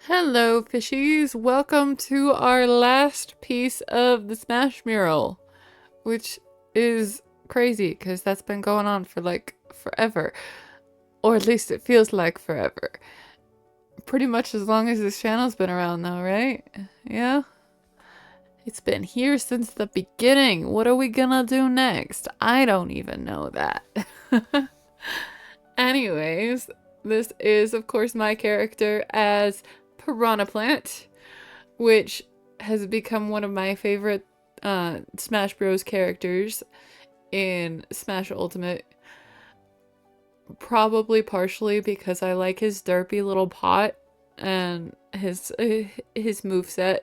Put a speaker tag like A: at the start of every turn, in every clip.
A: Hello, fishies! Welcome to our last piece of the Smash mural, which is crazy because that's been going on for like forever. Or at least it feels like forever. Pretty much as long as this channel's been around, though, right? Yeah? It's been here since the beginning. What are we gonna do next? I don't even know that. Anyways, this is, of course, my character as Piranha Plant, which has become one of my favorite Smash Bros. Characters in Smash Ultimate. Probably partially because I like his derpy little pot and his moveset.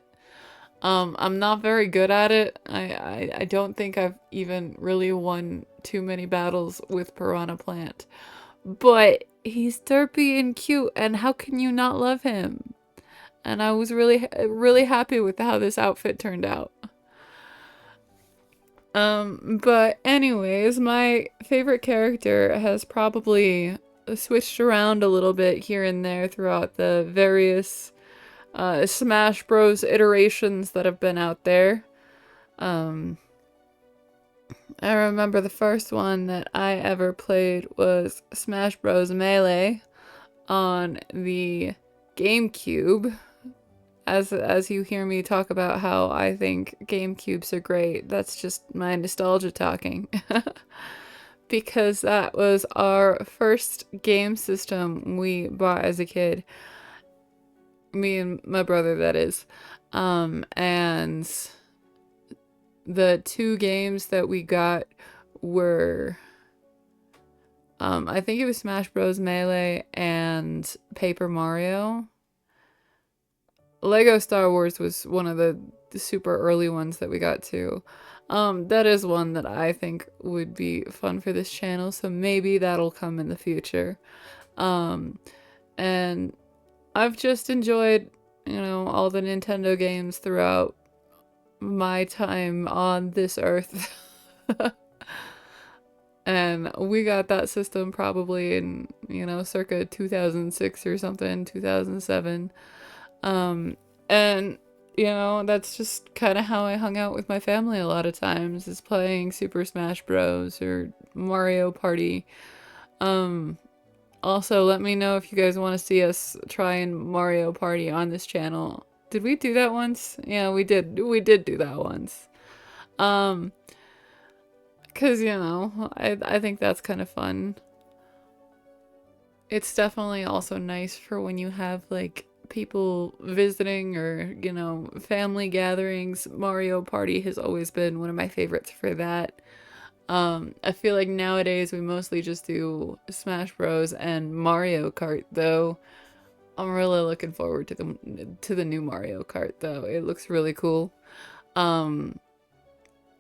A: I'm not very good at it. I don't think I've even really won too many battles with Piranha Plant. But he's derpy and cute, and how can you not love him? And I was really happy with how this outfit turned out. But anyways, my favorite character has probably switched around a little bit here and there throughout the various Smash Bros. Iterations that have been out there. Um, I remember the first one that I ever played was Smash Bros. Melee on the GameCube. As you hear me talk about how I think GameCubes are great, that's just my nostalgia talking. Because that was our first game system we bought as a kid. Me and my brother, that is. And the two games that we got were I think it was Smash Bros. Melee and Paper Mario. Lego Star Wars was one of the super early ones that we got to. That is one that I think would be fun for this channel, so maybe that'll come in the future. And I've just enjoyed, all the Nintendo games throughout my time on this earth. And we got that system probably in, circa 2006 or something, 2007. And that's just kind of how I hung out with my family a lot of times, is playing Super Smash Bros. Or Mario Party. Also, let me know if you guys want to see us trying Mario Party on this channel. Did we do that once? Yeah, we did. We did do that once. Because, I think that's kind of fun. It's definitely also nice for when you have, like, people visiting or, family gatherings. Mario Party has always been one of my favorites for that. I feel like nowadays we mostly just do Smash Bros. And Mario Kart, though. I'm really looking forward to the new Mario Kart, though. It looks really cool. I'm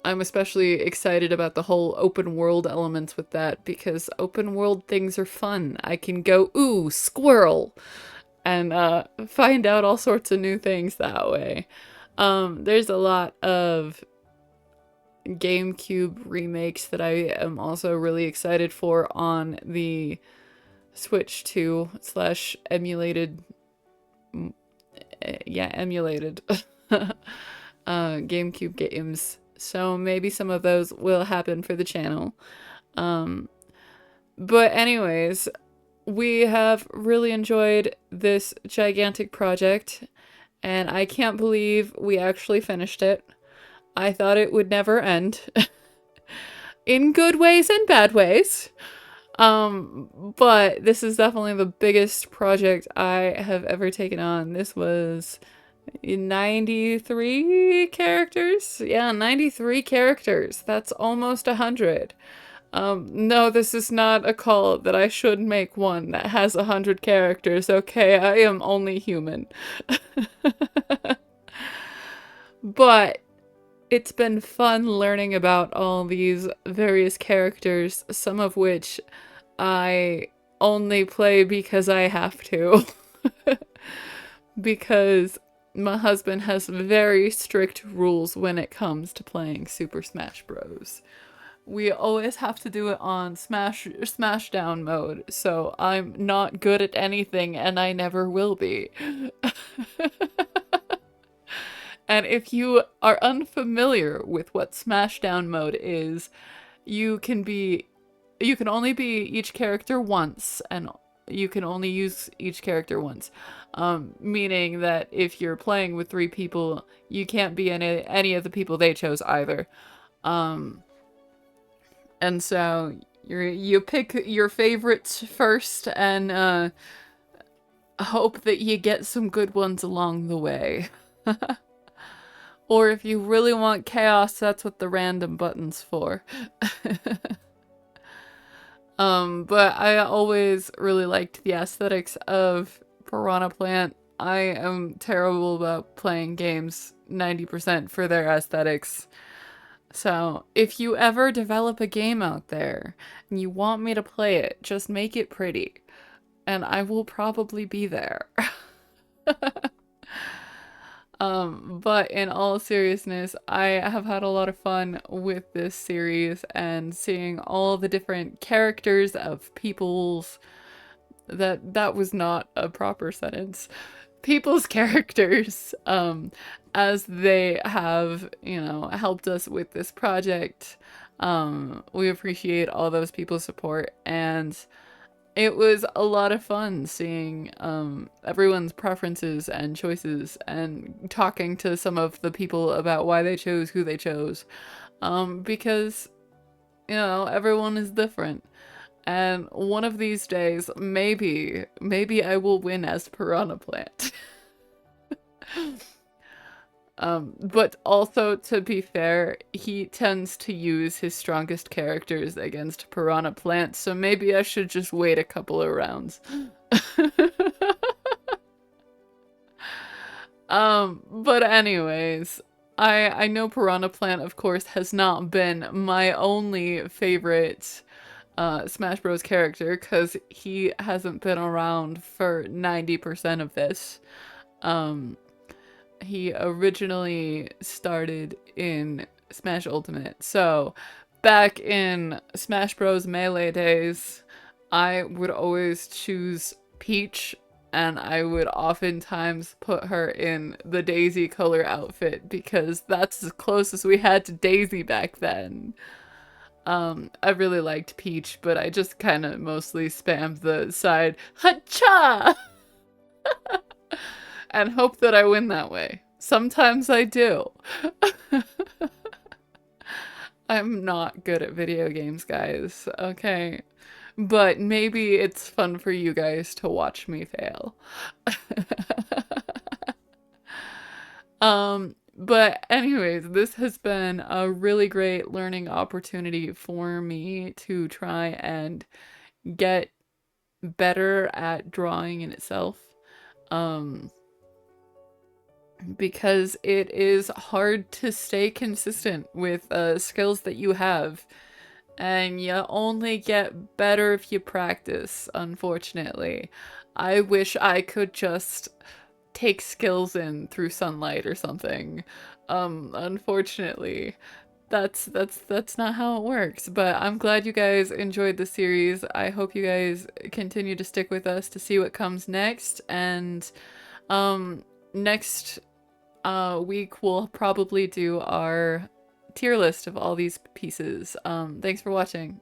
A: especially excited about the whole open world elements with that, because open world things are fun. I can go, ooh, squirrel, and find out all sorts of new things that way. There's a lot of GameCube remakes that I am also really excited for on the Switch 2 / emulated. Yeah, emulated GameCube games. So maybe some of those will happen for the channel. But anyways, we have really enjoyed this gigantic project, and I can't believe we actually finished it. I thought it would never end. In good ways and bad ways. But this is definitely the biggest project I have ever taken on. This was 93 characters? Yeah, 93 characters. That's almost 100. No, this is not a call that I should make one that has 100 characters, okay? I am only human. But it's been fun learning about all these various characters, some of which I only play because I have to. Because my husband has very strict rules when it comes to playing Super Smash Bros. We always have to do it on Smashdown mode, so I'm not good at anything and I never will be. And if you are unfamiliar with what Smashdown mode is, you can be you can only be each character once, and you can only use each character once. Meaning that if you're playing with 3 people, you can't be any of the people they chose either. Um, and so you pick your favorites first, and hope that you get some good ones along the way. Or if you really want chaos, that's what the random button's for. But I always really liked the aesthetics of Piranha Plant. I am terrible about playing games 90% for their aesthetics. So, if you ever develop a game out there and you want me to play it, just make it pretty, and I will probably be there. But in all seriousness, I have had a lot of fun with this series and seeing all the different characters of people's that was not a proper sentence. People's characters, as they have, helped us with this project. We appreciate all those people's support, and it was a lot of fun seeing everyone's preferences and choices and talking to some of the people about why they chose who they chose. Because, everyone is different. And one of these days, maybe I will win as Piranha Plant. But also, to be fair, he tends to use his strongest characters against Piranha Plant, so maybe I should just wait a couple of rounds. But anyways, I know Piranha Plant, of course, has not been my only favorite Smash Bros. Character, because he hasn't been around for 90% of this. He originally started in Smash Ultimate. So, back in Smash Bros. Melee days, I would always choose Peach, and I would oftentimes put her in the Daisy color outfit because that's as close as we had to Daisy back then. I really liked Peach, but I just kind of mostly spammed the side "Hacha!" and hope that I win that way. Sometimes I do. I'm not good at video games, guys, okay? But maybe it's fun for you guys to watch me fail. But anyways, this has been a really great learning opportunity for me to try and get better at drawing in itself. Because it is hard to stay consistent with skills that you have. And you only get better if you practice, unfortunately. I wish I could just take skills in through sunlight or something. Unfortunately, that's not how it works. But I'm glad you guys enjoyed the series. I hope you guys continue to stick with us to see what comes next. And next week we'll probably do our tier list of all these pieces. Thanks for watching.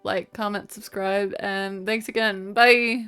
A: Like, comment, subscribe, and thanks again. Bye!